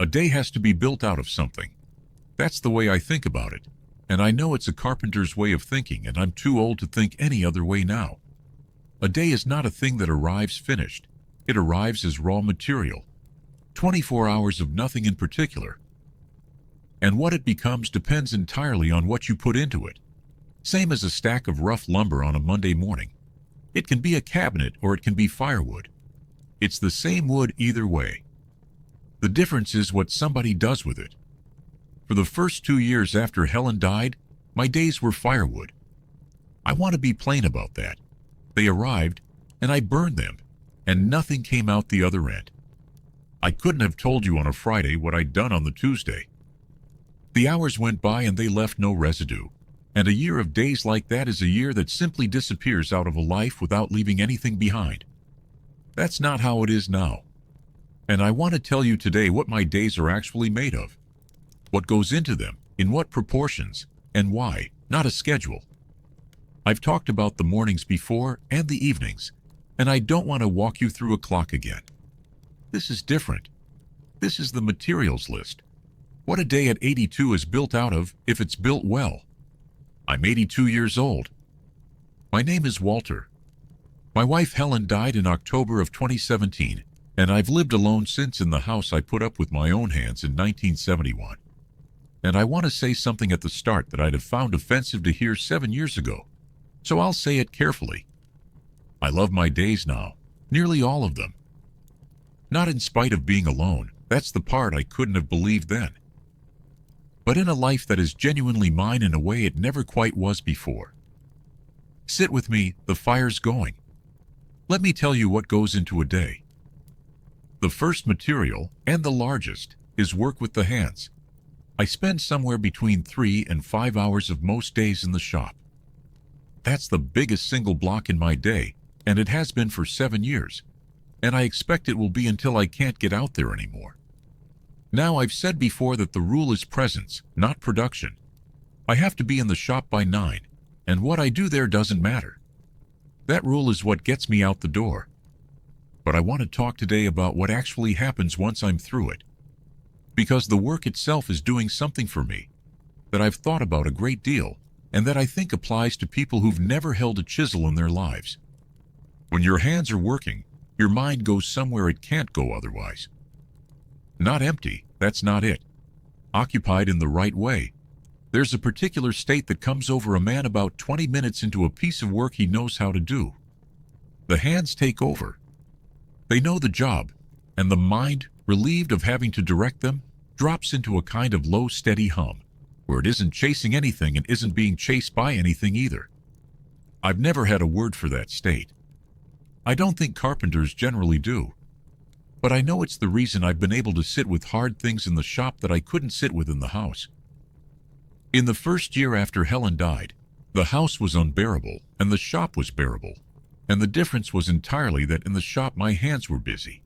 A day has to be built out of something. That's the way I think about it. And I know it's a carpenter's way of thinking, and I'm too old to think any other way now. A day is not a thing that arrives finished. It arrives as raw material. 24 hours of nothing in particular. And what it becomes depends entirely on what you put into it. Same as a stack of rough lumber on a Monday morning. It can be a cabinet or it can be firewood. It's the same wood either way. The difference is what somebody does with it. For the first 2 years after Helen died, my days were firewood. I want to be plain about that. They arrived, and I burned them, and nothing came out the other end. I couldn't have told you on a Friday what I'd done on the Tuesday. The hours went by and they left no residue, and a year of days like that is a year that simply disappears out of a life without leaving anything behind. That's not how it is now. And I want to tell you today what my days are actually made of. What goes into them, in what proportions, and why, not a schedule. I've talked about the mornings before and the evenings, and I don't want to walk you through a clock again. This is different. This is the materials list. What a day at 82 is built out of if it's built well. I'm 82 years old. My name is Walter. My wife Helen died in October of 2017, and I've lived alone since in the house I put up with my own hands in 1971. And I want to say something at the start that I'd have found offensive to hear 7 years ago, so I'll say it carefully. I love my days now, nearly all of them. Not in spite of being alone, that's the part I couldn't have believed then. But in a life that is genuinely mine in a way it never quite was before. Sit with me, the fire's going. Let me tell you what goes into a day. The first material, and the largest, is work with the hands. I spend somewhere between 3 and 5 hours of most days in the shop. That's the biggest single block in my day, and it has been for 7 years, and I expect it will be until I can't get out there anymore. Now, I've said before that the rule is presence, not production. I have to be in the shop by 9, and what I do there doesn't matter. That rule is what gets me out the door. But I want to talk today about what actually happens once I'm through it. Because the work itself is doing something for me that I've thought about a great deal, and that I think applies to people who've never held a chisel in their lives. When your hands are working, your mind goes somewhere it can't go otherwise. Not empty, that's not it. Occupied in the right way. There's a particular state that comes over a man about 20 minutes into a piece of work he knows how to do. The hands take over. They know the job, and the mind, relieved of having to direct them, drops into a kind of low, steady hum, where it isn't chasing anything and isn't being chased by anything either. I've never had a word for that state. I don't think carpenters generally do. But I know it's the reason I've been able to sit with hard things in the shop that I couldn't sit with in the house. In the first year after Helen died, the house was unbearable and the shop was bearable, and the difference was entirely that in the shop my hands were busy.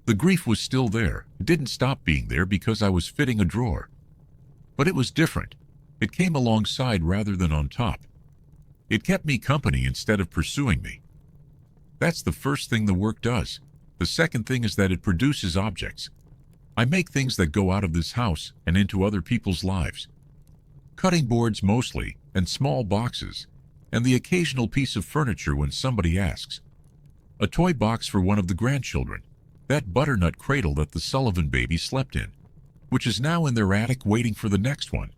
The grief was still there. It didn't stop being there because I was fitting a drawer. But it was different. It came alongside rather than on top. It kept me company instead of pursuing me. That's the first thing the work does. The second thing is that it produces objects. I make things that go out of this house and into other people's lives. Cutting boards mostly, and small boxes, and the occasional piece of furniture when somebody asks. A toy box for one of the grandchildren, that butternut cradle that the Sullivan baby slept in, which is now in their attic waiting for the next one.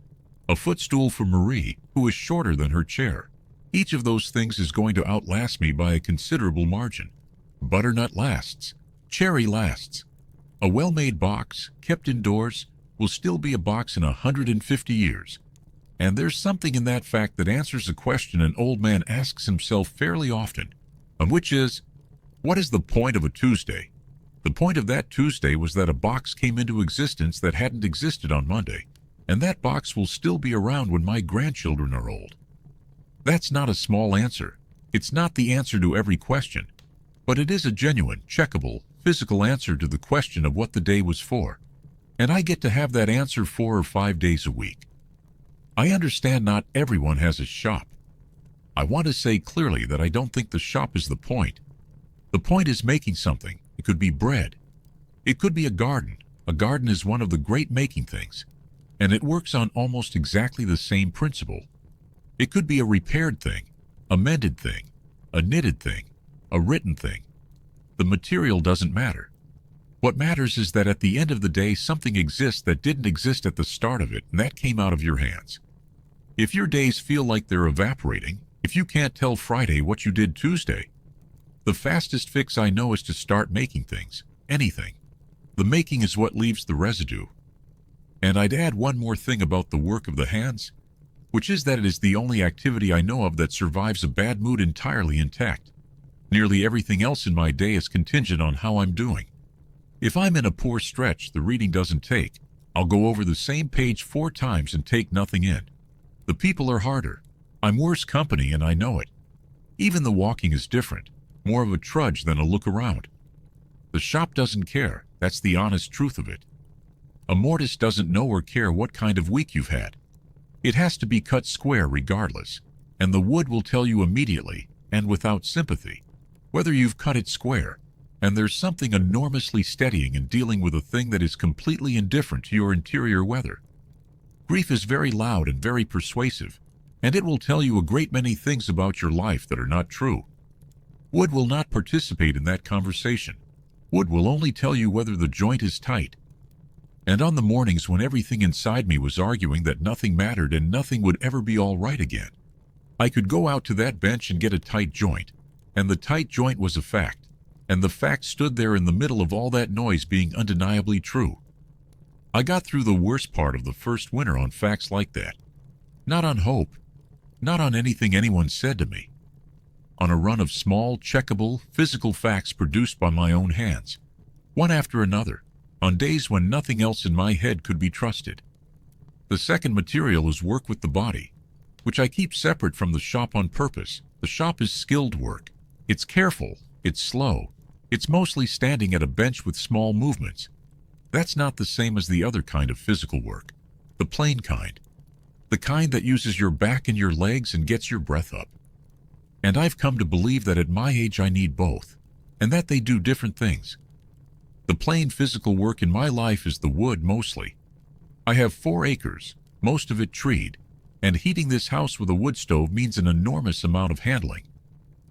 A footstool for Marie, who is shorter than her chair. Each of those things is going to outlast me by a considerable margin. Butternut lasts. Cherry lasts. A well-made box, kept indoors, will still be a box in 150 years. And there's something in that fact that answers a question an old man asks himself fairly often, which is, what is the point of a Tuesday? The point of that Tuesday was that a box came into existence that hadn't existed on Monday, and that box will still be around when my grandchildren are old. That's not a small answer. It's not the answer to every question, but it is a genuine, checkable, physical answer to the question of what the day was for, and I get to have that answer 4 or 5 days a week. I understand not everyone has a shop. I want to say clearly that I don't think the shop is the point. The point is making something. It could be bread. It could be a garden. A garden is one of the great making things, and it works on almost exactly the same principle. It could be a repaired thing, a mended thing, a knitted thing, a written thing. The material doesn't matter. What matters is that at the end of the day something exists that didn't exist at the start of it, and that came out of your hands. If your days feel like they're evaporating, if you can't tell Friday what you did Tuesday, the fastest fix I know is to start making things, anything. The making is what leaves the residue. And I'd add one more thing about the work of the hands, which is that it is the only activity I know of that survives a bad mood entirely intact. Nearly everything else in my day is contingent on how I'm doing. If I'm in a poor stretch the reading doesn't take, I'll go over the same page 4 times and take nothing in. The people are harder. I'm worse company and I know it. Even the walking is different, more of a trudge than a look around. The shop doesn't care, that's the honest truth of it. A mortise doesn't know or care what kind of week you've had. It has to be cut square regardless, and the wood will tell you immediately, and without sympathy, whether you've cut it square. And there's something enormously steadying in dealing with a thing that is completely indifferent to your interior weather. Grief is very loud and very persuasive, and it will tell you a great many things about your life that are not true. Wood will not participate in that conversation. Wood will only tell you whether the joint is tight. And on the mornings when everything inside me was arguing that nothing mattered and nothing would ever be all right again, I could go out to that bench and get a tight joint, and the tight joint was a fact. And the fact stood there in the middle of all that noise being undeniably true. I got through the worst part of the first winter on facts like that. Not on hope. Not on anything anyone said to me. On a run of small, checkable, physical facts produced by my own hands. One after another. On days when nothing else in my head could be trusted. The second material is work with the body, which I keep separate from the shop on purpose. The shop is skilled work. It's careful. It's slow. It's mostly standing at a bench with small movements. That's not the same as the other kind of physical work. The plain kind. The kind that uses your back and your legs and gets your breath up. And I've come to believe that at my age I need both, and that they do different things. The plain physical work in my life is the wood mostly. I have 4 acres, most of it treed, and heating this house with a wood stove means an enormous amount of handling.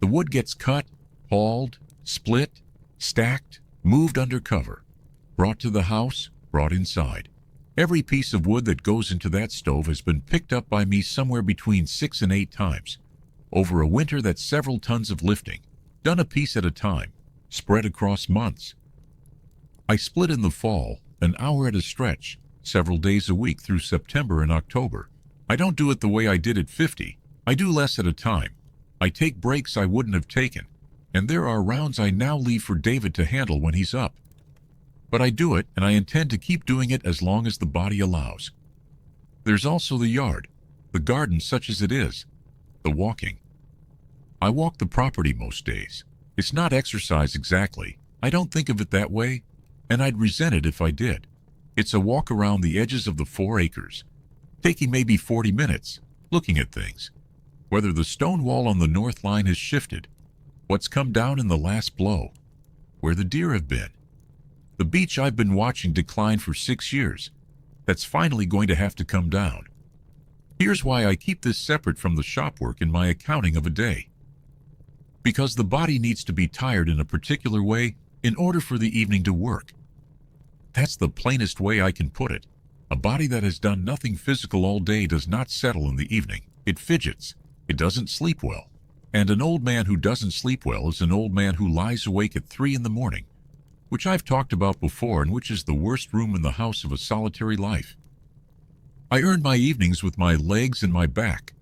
The wood gets cut, hauled, split, stacked, moved under cover, brought to the house, brought inside. Every piece of wood that goes into that stove has been picked up by me somewhere between 6 and 8 times. Over a winter that's several tons of lifting, done a piece at a time, spread across months. I split in the fall, an hour at a stretch, several days a week through September and October. I don't do it the way I did at 50. I do less at a time. I take breaks I wouldn't have taken. And there are rounds I now leave for David to handle when he's up. But I do it, and I intend to keep doing it as long as the body allows. There's also the yard, the garden such as it is, the walking. I walk the property most days. It's not exercise exactly. I don't think of it that way, and I'd resent it if I did. It's a walk around the edges of the 4 acres, taking maybe 40 minutes, looking at things. Whether the stone wall on the north line has shifted, what's come down in the last blow, where the deer have been. The beach I've been watching decline for 6 years. That's finally going to have to come down. Here's why I keep this separate from the shop work in my accounting of a day. Because the body needs to be tired in a particular way in order for the evening to work. That's the plainest way I can put it. A body that has done nothing physical all day does not settle in the evening. It fidgets. It doesn't sleep well. And an old man who doesn't sleep well is an old man who lies awake at 3 in the morning, which I've talked about before and which is the worst room in the house of a solitary life. I earn my evenings with my legs and my back.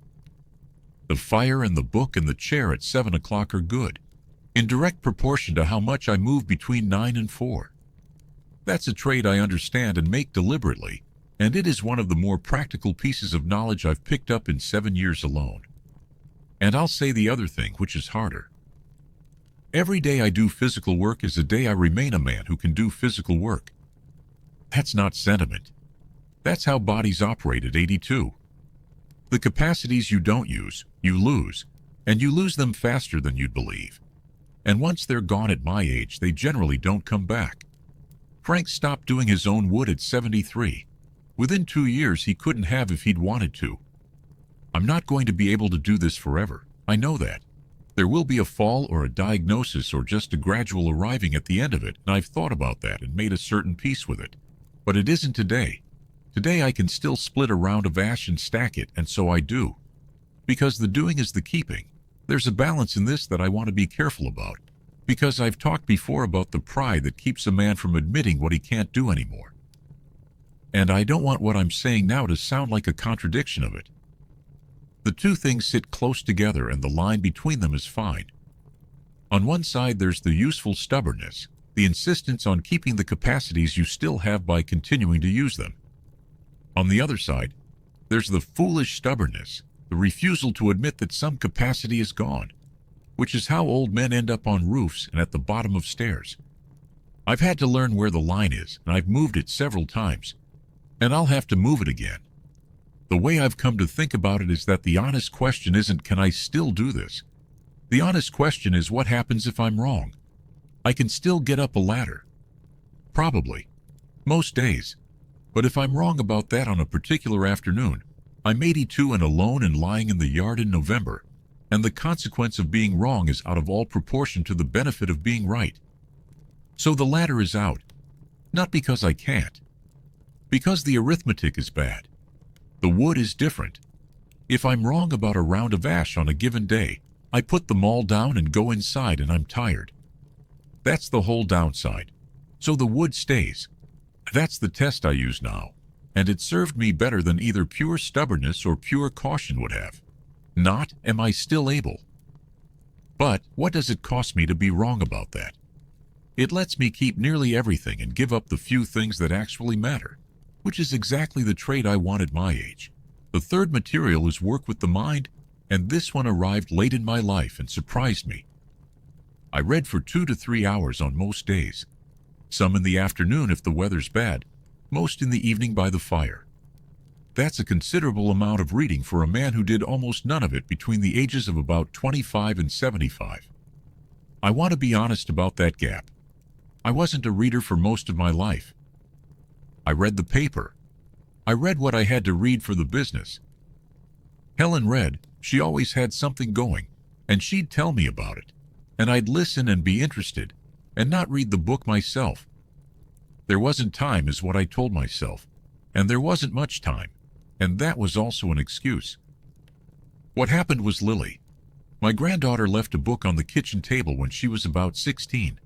The fire and the book and the chair at 7 o'clock are good, in direct proportion to how much I move between 9 and 4. That's a trade I understand and make deliberately, and it is one of the more practical pieces of knowledge I've picked up in 7 years alone. And I'll say the other thing, which is harder. Every day I do physical work is a day I remain a man who can do physical work. That's not sentiment. That's how bodies operate at 82. The capacities you don't use, you lose, and you lose them faster than you'd believe. And once they're gone at my age, they generally don't come back. Frank stopped doing his own wood at 73. Within 2 years he couldn't have if he'd wanted to. I'm not going to be able to do this forever. I know that. There will be a fall or a diagnosis or just a gradual arriving at the end of it, and I've thought about that and made a certain peace with it. But it isn't today. Today I can still split a round of ash and stack it, and so I do. Because the doing is the keeping. There's a balance in this that I want to be careful about. Because I've talked before about the pride that keeps a man from admitting what he can't do anymore. And I don't want what I'm saying now to sound like a contradiction of it. The two things sit close together and the line between them is fine. On one side there's the useful stubbornness, the insistence on keeping the capacities you still have by continuing to use them. On the other side, there's the foolish stubbornness, the refusal to admit that some capacity is gone, which is how old men end up on roofs and at the bottom of stairs. I've had to learn where the line is, and I've moved it several times, and I'll have to move it again. The way I've come to think about it is that the honest question isn't, can I still do this? The honest question is, what happens if I'm wrong? I can still get up a ladder. Probably. Most days. But if I'm wrong about that on a particular afternoon, I'm 82 and alone and lying in the yard in November, and the consequence of being wrong is out of all proportion to the benefit of being right. So the ladder is out. Not because I can't. Because the arithmetic is bad. The wood is different. If I'm wrong about a round of ash on a given day, I put them all down and go inside and I'm tired. That's the whole downside. So the wood stays. That's the test I use now, and it served me better than either pure stubbornness or pure caution would have. Not, am I still able? But what does it cost me to be wrong about that? It lets me keep nearly everything and give up the few things that actually matter, which is exactly the trait I want at my age. The third material is work with the mind, and this one arrived late in my life and surprised me. I read for 2 to 3 hours on most days, some in the afternoon if the weather's bad, most in the evening by the fire. That's a considerable amount of reading for a man who did almost none of it between the ages of about 25 and 75. I want to be honest about that gap. I wasn't a reader for most of my life. I read the paper. I read what I had to read for the business. Helen read. She always had something going, and she'd tell me about it, and I'd listen and be interested, and not read the book myself. There wasn't time, is what I told myself, and there wasn't much time, and that was also an excuse. What happened was Lily. My granddaughter left a book on the kitchen table when she was about 16,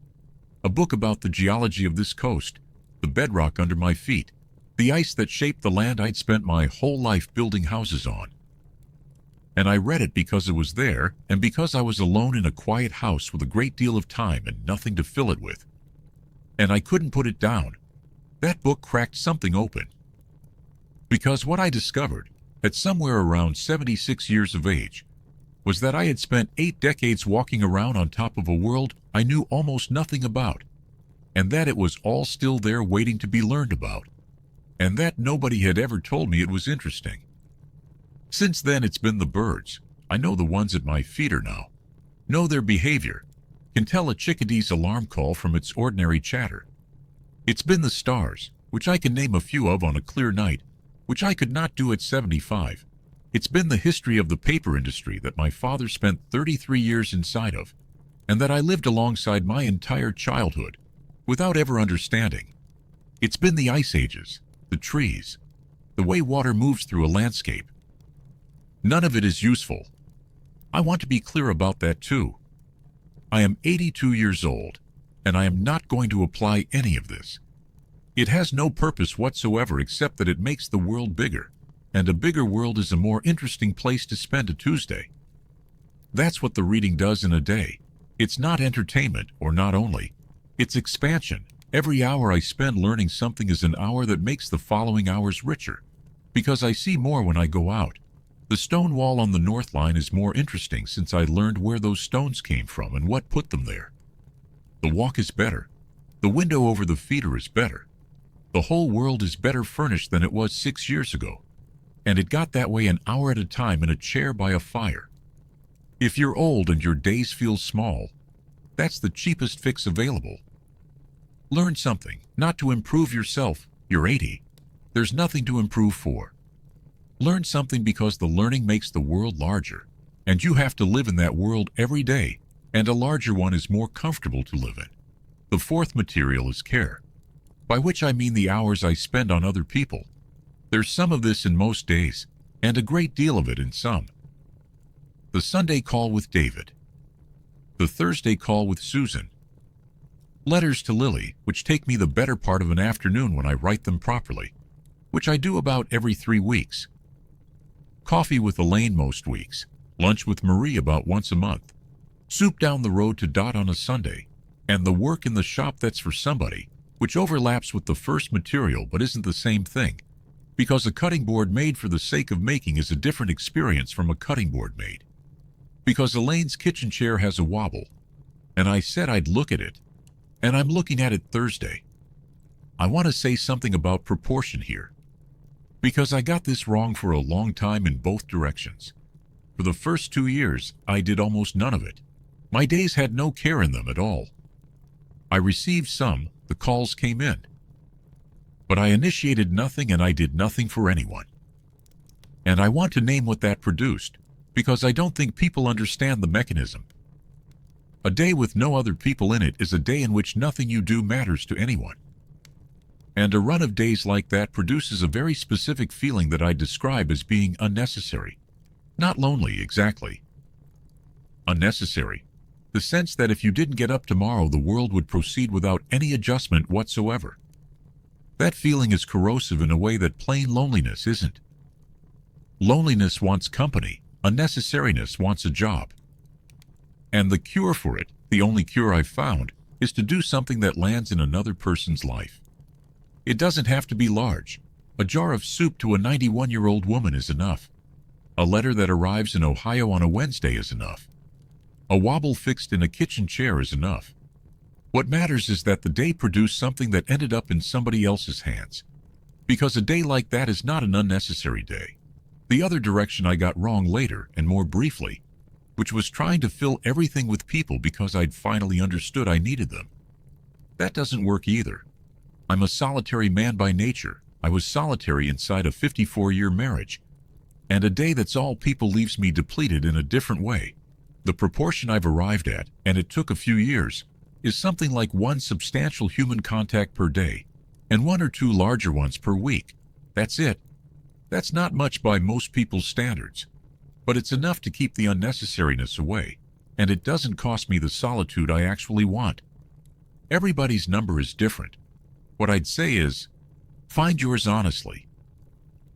a book about the geology of this coast, the bedrock under my feet, the ice that shaped the land I'd spent my whole life building houses on. And I read it because it was there, and because I was alone in a quiet house with a great deal of time and nothing to fill it with. And I couldn't put it down. That book cracked something open. Because what I discovered, at somewhere around 76 years of age, was that I had spent 8 decades walking around on top of a world I knew almost nothing about, and that it was all still there waiting to be learned about, and that nobody had ever told me it was interesting. Since then it's been the birds. I know the ones at my feeder now, know their behavior, can tell a chickadee's alarm call from its ordinary chatter. It's been the stars, which I can name a few of on a clear night, which I could not do at 75. It's been the history of the paper industry that my father spent 33 years inside of, and that I lived alongside my entire childhood, without ever understanding. It's been the ice ages, the trees, the way water moves through a landscape. None of it is useful. I want to be clear about that too. I am 82 years old, and I am not going to apply any of this. It has no purpose whatsoever except that it makes the world bigger, and a bigger world is a more interesting place to spend a Tuesday. That's what the reading does in a day. It's not entertainment, or not only. It's expansion. Every hour I spend learning something is an hour that makes the following hours richer, because I see more when I go out. The stone wall on the north line is more interesting since I learned where those stones came from and what put them there. The walk is better. The window over the feeder is better. The whole world is better furnished than it was 6 years ago. And it got that way an hour at a time in a chair by a fire. If you're old and your days feel small, that's the cheapest fix available. Learn something, not to improve yourself. You're 80. There's nothing to improve for. Learn something because the learning makes the world larger, and you have to live in that world every day, and a larger one is more comfortable to live in. The fourth material is care, by which I mean the hours I spend on other people. There's some of this in most days, and a great deal of it in some. The Sunday call with David. The Thursday call with Susan. Letters to Lily, which take me the better part of an afternoon when I write them properly, which I do about every 3 weeks. Coffee with Elaine most weeks. Lunch with Marie about once a month. Soup down the road to Dot on a Sunday. And the work in the shop that's for somebody, which overlaps with the first material but isn't the same thing, because a cutting board made for the sake of making is a different experience from a cutting board made. Because Elaine's kitchen chair has a wobble, and I said I'd look at it, and I'm looking at it Thursday. I want to say something about proportion here, because I got this wrong for a long time in both directions. For the first 2 years, I did almost none of it. My days had no care in them at all. I received some, the calls came in. But I initiated nothing and I did nothing for anyone. And I want to name what that produced, because I don't think people understand the mechanism. A day with no other people in it is a day in which nothing you do matters to anyone. And a run of days like that produces a very specific feeling that I describe as being unnecessary. Not lonely, exactly. Unnecessary. The sense that if you didn't get up tomorrow, the world would proceed without any adjustment whatsoever. That feeling is corrosive in a way that plain loneliness isn't. Loneliness wants company. Unnecessariness wants a job. And the cure for it, the only cure I've found, is to do something that lands in another person's life. It doesn't have to be large. A jar of soup to a 91-year-old woman is enough. A letter that arrives in Ohio on a Wednesday is enough. A wobble fixed in a kitchen chair is enough. What matters is that the day produced something that ended up in somebody else's hands. Because a day like that is not an unnecessary day. The other direction I got wrong later, and more briefly, which was trying to fill everything with people because I'd finally understood I needed them. That doesn't work either. I'm a solitary man by nature. I was solitary inside a 54-year marriage. And a day that's all people leaves me depleted in a different way. The proportion I've arrived at, and it took a few years, is something like 1 substantial human contact per day, and 1 or 2 larger ones per week. That's it. That's not much by most people's standards, but it's enough to keep the unnecessariness away, and it doesn't cost me the solitude I actually want. Everybody's number is different. What I'd say is, find yours honestly.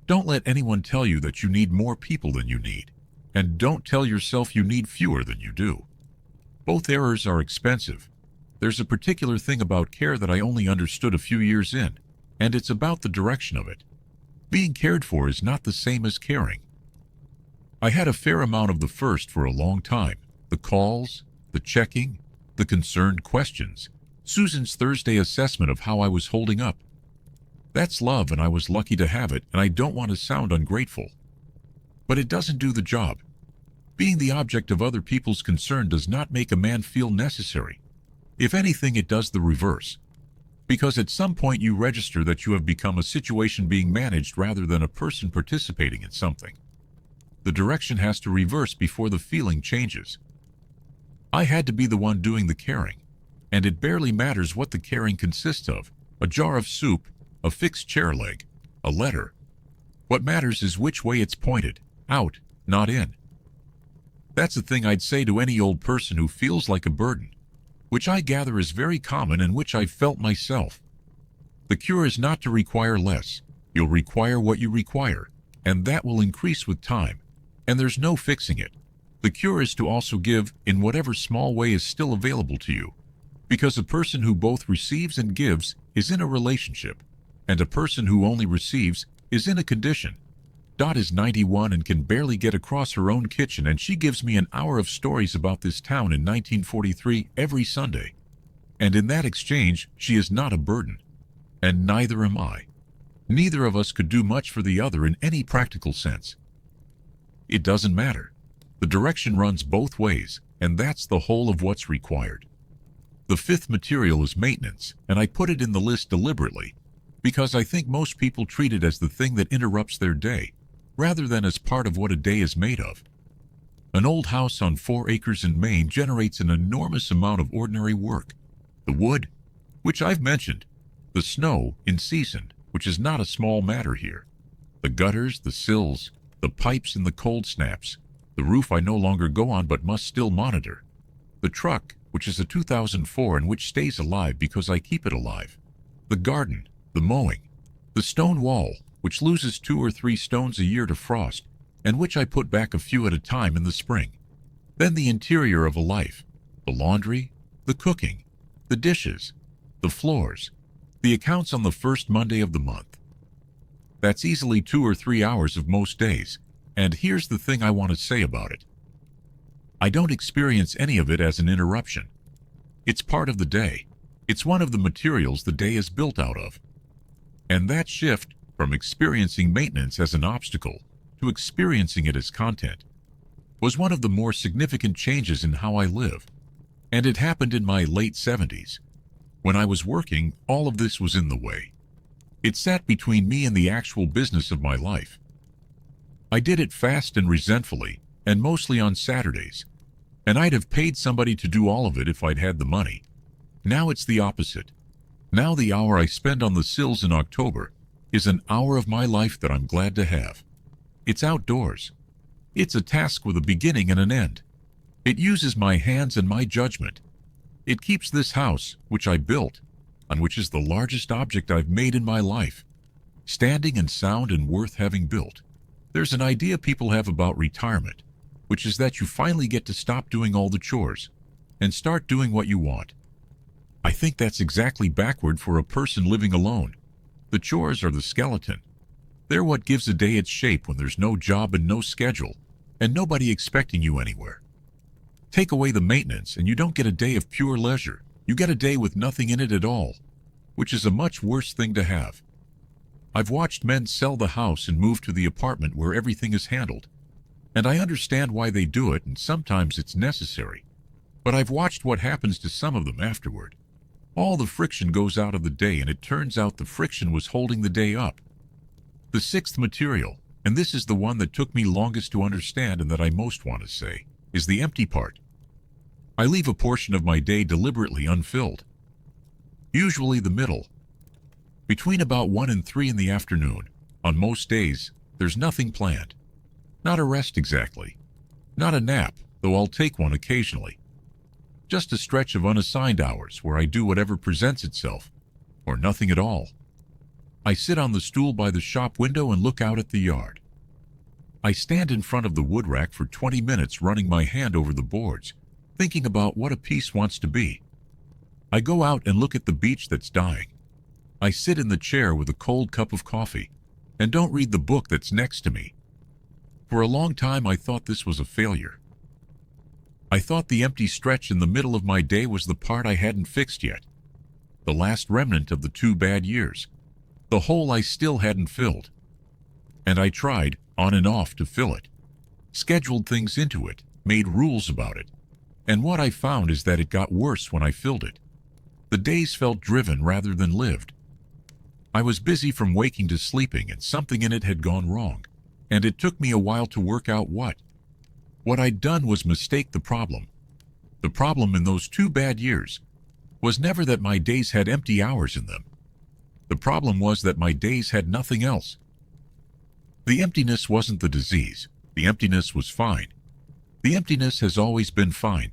Don't let anyone tell you that you need more people than you need, and don't tell yourself you need fewer than you do. Both errors are expensive. There's a particular thing about care that I only understood a few years in, and it's about the direction of it. Being cared for is not the same as caring. I had a fair amount of the first for a long time. The calls, the checking, the concerned questions, Susan's Thursday assessment of how I was holding up. That's love, and I was lucky to have it, and I don't want to sound ungrateful. But it doesn't do the job. Being the object of other people's concern does not make a man feel necessary. If anything, it does the reverse. Because at some point you register that you have become a situation being managed rather than a person participating in something. The direction has to reverse before the feeling changes. I had to be the one doing the caring, and it barely matters what the caring consists of: a jar of soup, a fixed chair leg, a letter. What matters is which way it's pointed, out, not in. That's the thing I'd say to any old person who feels like a burden, which I gather is very common and which I've felt myself. The cure is not to require less. You'll require what you require, and that will increase with time, and there's no fixing it. The cure is to also give in whatever small way is still available to you, because a person who both receives and gives is in a relationship, and a person who only receives is in a condition. Dot is 91 and can barely get across her own kitchen, and she gives me an hour of stories about this town in 1943 every Sunday. And in that exchange, she is not a burden. And neither am I. Neither of us could do much for the other in any practical sense. It doesn't matter. The direction runs both ways, and that's the whole of what's required. The fifth material is maintenance, and I put it in the list deliberately because I think most people treat it as the thing that interrupts their day, rather than as part of what a day is made of. An old house on 4 acres in Maine generates an enormous amount of ordinary work. The wood, which I've mentioned, the snow in season, which is not a small matter here, the gutters, the sills, the pipes and the cold snaps, the roof I no longer go on but must still monitor, the truck, which is a 2004 and which stays alive because I keep it alive, the garden, the mowing, the stone wall, which loses 2 or 3 stones a year to frost, and which I put back a few at a time in the spring. Then the interior of a life, the laundry, the cooking, the dishes, the floors, the accounts on the first Monday of the month. That's easily 2 or 3 hours of most days, and here's the thing I want to say about it. I don't experience any of it as an interruption. It's part of the day. It's one of the materials the day is built out of. And that shift from experiencing maintenance as an obstacle to experiencing it as content was one of the more significant changes in how I live. And it happened in my late 70s. When I was working, all of this was in the way. It sat between me and the actual business of my life. I did it fast and resentfully, and mostly on Saturdays. And I'd have paid somebody to do all of it if I'd had the money. Now it's the opposite. Now the hour I spend on the sills in October is an hour of my life that I'm glad to have. It's outdoors. It's a task with a beginning and an end. It uses my hands and my judgment. It keeps this house, which I built, and which is the largest object I've made in my life, standing and sound and worth having built. There's an idea people have about retirement, which is that you finally get to stop doing all the chores and start doing what you want. I think that's exactly backward for a person living alone. The chores are the skeleton. They're what gives a day its shape when there's no job and no schedule, and nobody expecting you anywhere. Take away the maintenance and you don't get a day of pure leisure. You get a day with nothing in it at all, which is a much worse thing to have. I've watched men sell the house and move to the apartment where everything is handled, and I understand why they do it, and sometimes it's necessary. But I've watched what happens to some of them afterward. All the friction goes out of the day, and it turns out the friction was holding the day up. The sixth material, and this is the one that took me longest to understand and that I most want to say, is the empty part. I leave a portion of my day deliberately unfilled. Usually the middle. Between about 1 and 3 in the afternoon, on most days, there's nothing planned. Not a rest exactly. Not a nap, though I'll take one occasionally. Just a stretch of unassigned hours where I do whatever presents itself, or nothing at all. I sit on the stool by the shop window and look out at the yard. I stand in front of the wood rack for 20 minutes running my hand over the boards, thinking about what a piece wants to be. I go out and look at the beech that's dying. I sit in the chair with a cold cup of coffee and don't read the book that's next to me. For a long time I thought this was a failure. I thought the empty stretch in the middle of my day was the part I hadn't fixed yet, the last remnant of the 2 bad years, the hole I still hadn't filled. And I tried, on and off, to fill it, scheduled things into it, made rules about it, and what I found is that it got worse when I filled it. The days felt driven rather than lived. I was busy from waking to sleeping, and something in it had gone wrong, and it took me a while to work out what. What I'd done was mistake the problem. The problem in those 2 bad years was never that my days had empty hours in them. The problem was that my days had nothing else. The emptiness wasn't the disease. The emptiness was fine. The emptiness has always been fine.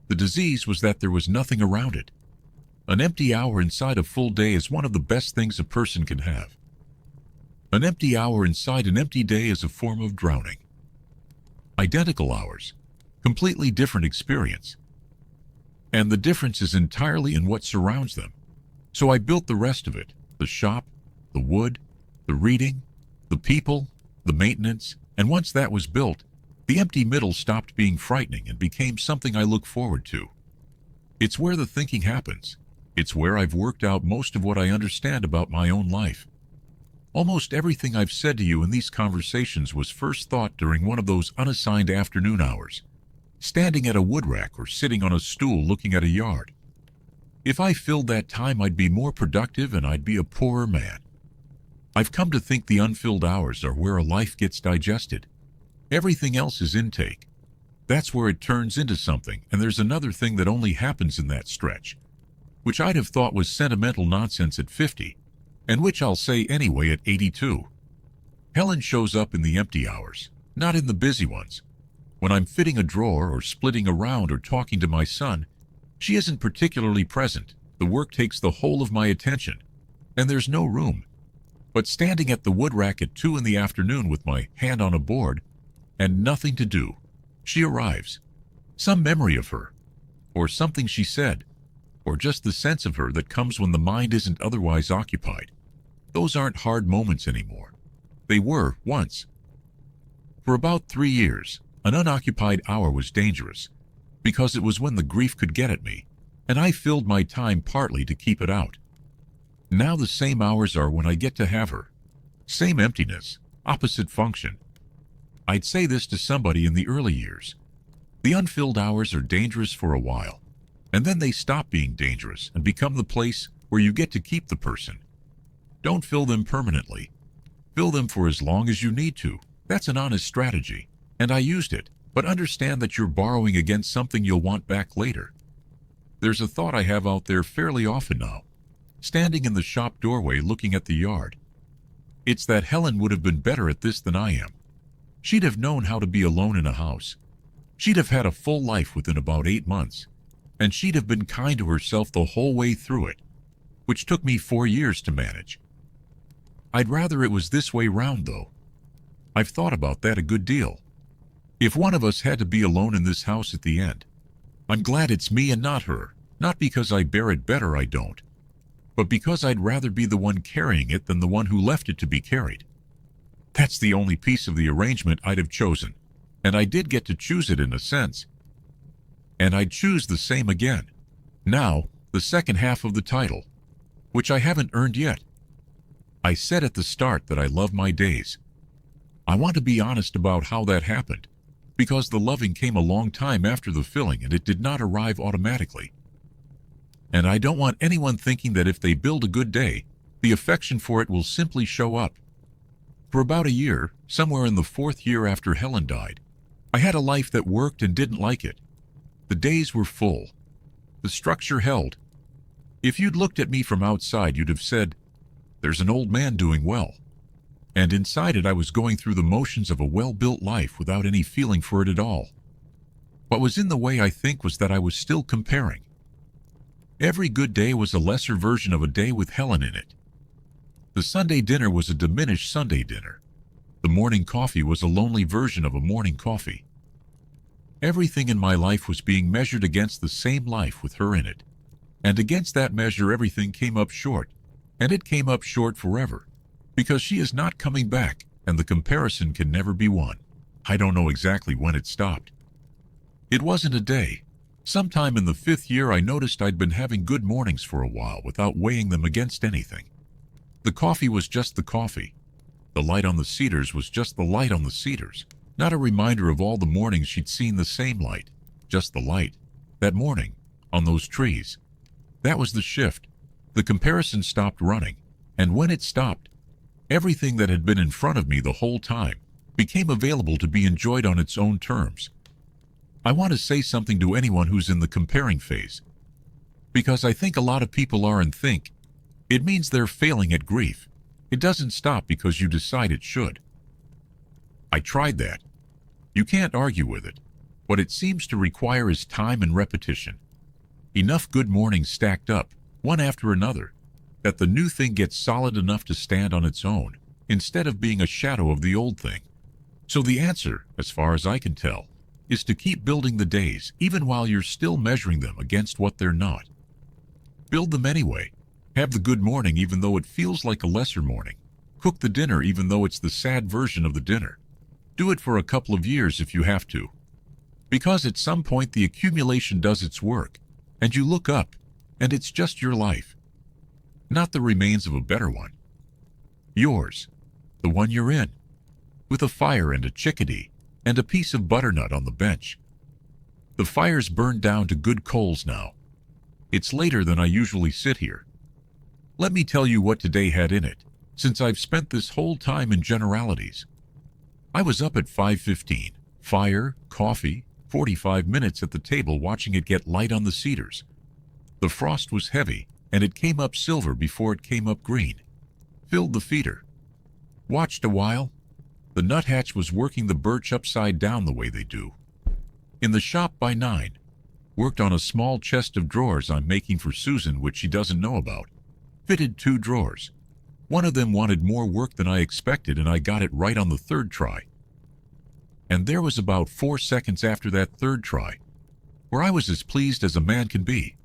The disease was that there was nothing around it. An empty hour inside a full day is one of the best things a person can have. An empty hour inside an empty day is a form of drowning. Identical hours, completely different experience. And the difference is entirely in what surrounds them. So I built the rest of it, the shop, the wood, the reading, the people, the maintenance, and once that was built, the empty middle stopped being frightening and became something I look forward to. It's where the thinking happens. It's where I've worked out most of what I understand about my own life. Almost everything I've said to you in these conversations was first thought during one of those unassigned afternoon hours, standing at a wood rack or sitting on a stool looking at a yard. If I filled that time, I'd be more productive and I'd be a poorer man. I've come to think the unfilled hours are where a life gets digested. Everything else is intake. That's where it turns into something, and there's another thing that only happens in that stretch, which I'd have thought was sentimental nonsense at 50, and which I'll say anyway at 82. Helen shows up in the empty hours, not in the busy ones. When I'm fitting a drawer or splitting a round or talking to my son, she isn't particularly present. The work takes the whole of my attention, and there's no room. But standing at the wood rack at 2 in the afternoon with my hand on a board and nothing to do, she arrives. Some memory of her, or something she said, or just the sense of her that comes when the mind isn't otherwise occupied. Those aren't hard moments anymore. They were once. For about 3 years, an unoccupied hour was dangerous, because it was when the grief could get at me, and I filled my time partly to keep it out. Now the same hours are when I get to have her. Same emptiness, opposite function. I'd say this to somebody in the early years. The unfilled hours are dangerous for a while, and then they stop being dangerous and become the place where you get to keep the person. Don't fill them permanently. Fill them for as long as you need to. That's an honest strategy, and I used it, but understand that you're borrowing against something you'll want back later. There's a thought I have out there fairly often now, standing in the shop doorway looking at the yard. It's that Helen would have been better at this than I am. She'd have known how to be alone in a house. She'd have had a full life within about 8 months, and she'd have been kind to herself the whole way through it, which took me 4 years to manage. I'd rather it was this way round, though. I've thought about that a good deal. If one of us had to be alone in this house at the end, I'm glad it's me and not her, not because I bear it better, I don't, but because I'd rather be the one carrying it than the one who left it to be carried. That's the only piece of the arrangement I'd have chosen, and I did get to choose it in a sense. And I'd choose the same again. Now, the second half of the title, which I haven't earned yet. I said at the start that I love my days. I want to be honest about how that happened, because the loving came a long time after the filling and it did not arrive automatically. And I don't want anyone thinking that if they build a good day, the affection for it will simply show up. For about a year, somewhere in the 4th year after Helen died, I had a life that worked and didn't like it. The days were full. The structure held. If you'd looked at me from outside, you'd have said, "There's an old man doing well." And inside it, I was going through the motions of a well-built life without any feeling for it at all. What was in the way, I think, was that I was still comparing. Every good day was a lesser version of a day with Helen in it. The Sunday dinner was a diminished Sunday dinner. The morning coffee was a lonely version of a morning coffee. Everything in my life was being measured against the same life with her in it. And against that measure, everything came up short. And it came up short forever. Because she is not coming back, and the comparison can never be won. I don't know exactly when it stopped. It wasn't a day. Sometime in the 5th year, I noticed I'd been having good mornings for a while without weighing them against anything. The coffee was just the coffee. The light on the cedars was just the light on the cedars. Not a reminder of all the mornings she'd seen the same light. Just the light. That morning, on those trees. That was the shift. The comparison stopped running. And when it stopped, everything that had been in front of me the whole time became available to be enjoyed on its own terms. I want to say something to anyone who's in the comparing phase, because I think a lot of people are and think it means they're failing at grief. It doesn't stop because you decide it should. I tried that. You can't argue with it. What it seems to require is time and repetition. Enough good mornings stacked up, one after another, that the new thing gets solid enough to stand on its own, instead of being a shadow of the old thing. So the answer, as far as I can tell, is to keep building the days, even while you're still measuring them against what they're not. Build them anyway. Have the good morning even though it feels like a lesser morning. Cook the dinner even though it's the sad version of the dinner. Do it for a couple of years if you have to. Because at some point the accumulation does its work, and you look up, and it's just your life. Not the remains of a better one. Yours, the one you're in, with a fire and a chickadee and a piece of butternut on the bench. The fire's burned down to good coals now. It's later than I usually sit here. Let me tell you what today had in it, since I've spent this whole time in generalities. I was up at 5:15. Fire, coffee, 45 minutes at the table watching it get light on the cedars. The frost was heavy, and it came up silver before it came up green. Filled the feeder. Watched a while. The nuthatch was working the birch upside down the way they do. In the shop by 9. Worked on a small chest of drawers I'm making for Susan, which she doesn't know about. Fitted 2 drawers. One of them wanted more work than I expected, and I got it right on the 3rd try. And there was about 4 seconds after that 3rd try, where I was as pleased as a man can be.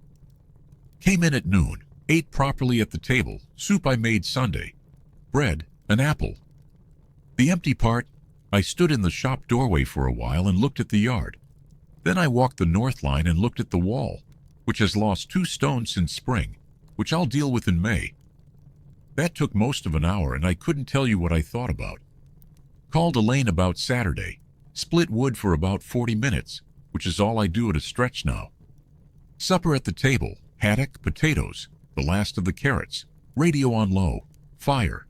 Came in at noon, ate properly at the table, soup I made Sunday, bread, an apple. The empty part, I stood in the shop doorway for a while and looked at the yard. Then I walked the north line and looked at the wall, which has lost 2 stones since spring, which I'll deal with in May. That took most of an hour, and I couldn't tell you what I thought about. Called Elaine about Saturday. Split wood for about 40 minutes, which is all I do at a stretch now. Supper at the table, haddock, potatoes, the last of the carrots, radio on low, fire.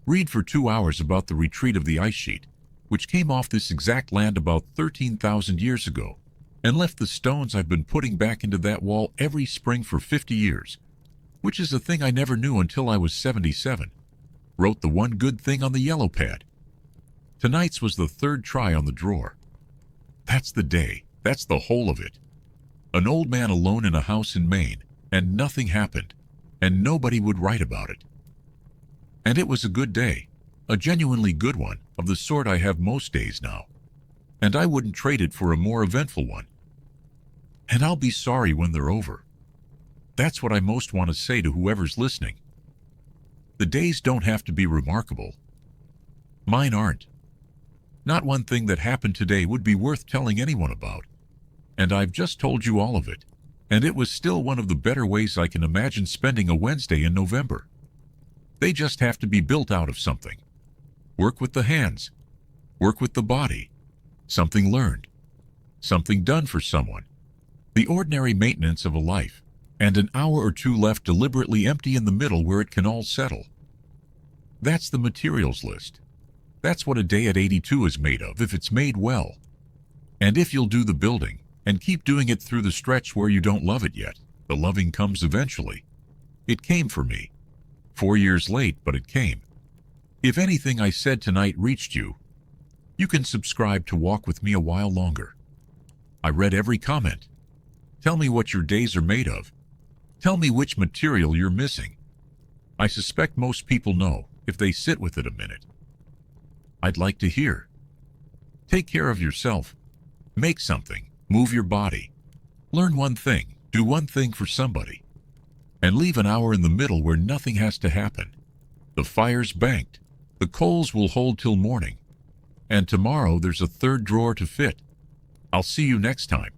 Read for 2 hours about the retreat of the ice sheet, which came off this exact land about 13,000 years ago, and left the stones I've been putting back into that wall every spring for 50 years, which is a thing I never knew until I was 77. Wrote the one good thing on the yellow pad. Tonight's was the 3rd try on the drawer. That's the day. That's the whole of it. An old man alone in a house in Maine, and nothing happened, and nobody would write about it. And it was a good day, a genuinely good one, of the sort I have most days now. And I wouldn't trade it for a more eventful one. And I'll be sorry when they're over. That's what I most want to say to whoever's listening. The days don't have to be remarkable. Mine aren't. Not one thing that happened today would be worth telling anyone about. And I've just told you all of it. And it was still one of the better ways I can imagine spending a Wednesday in November. They just have to be built out of something. Work with the hands. Work with the body. Something learned. Something done for someone. The ordinary maintenance of a life. And an hour or 2 left deliberately empty in the middle where it can all settle. That's the materials list. That's what a day at 82 is made of, if it's made well. And if you'll do the building, and keep doing it through the stretch where you don't love it yet, the loving comes eventually. It came for me. 4 years late, but it came. If anything I said tonight reached you, you can subscribe to walk with me a while longer. I read every comment. Tell me what your days are made of. Tell me which material you're missing. I suspect most people know, if they sit with it a minute. I'd like to hear. Take care of yourself. Make something. Move your body. Learn one thing. Do one thing for somebody. And leave an hour in the middle where nothing has to happen. The fire's banked. The coals will hold till morning. And tomorrow there's a 3rd drawer to fit. I'll see you next time.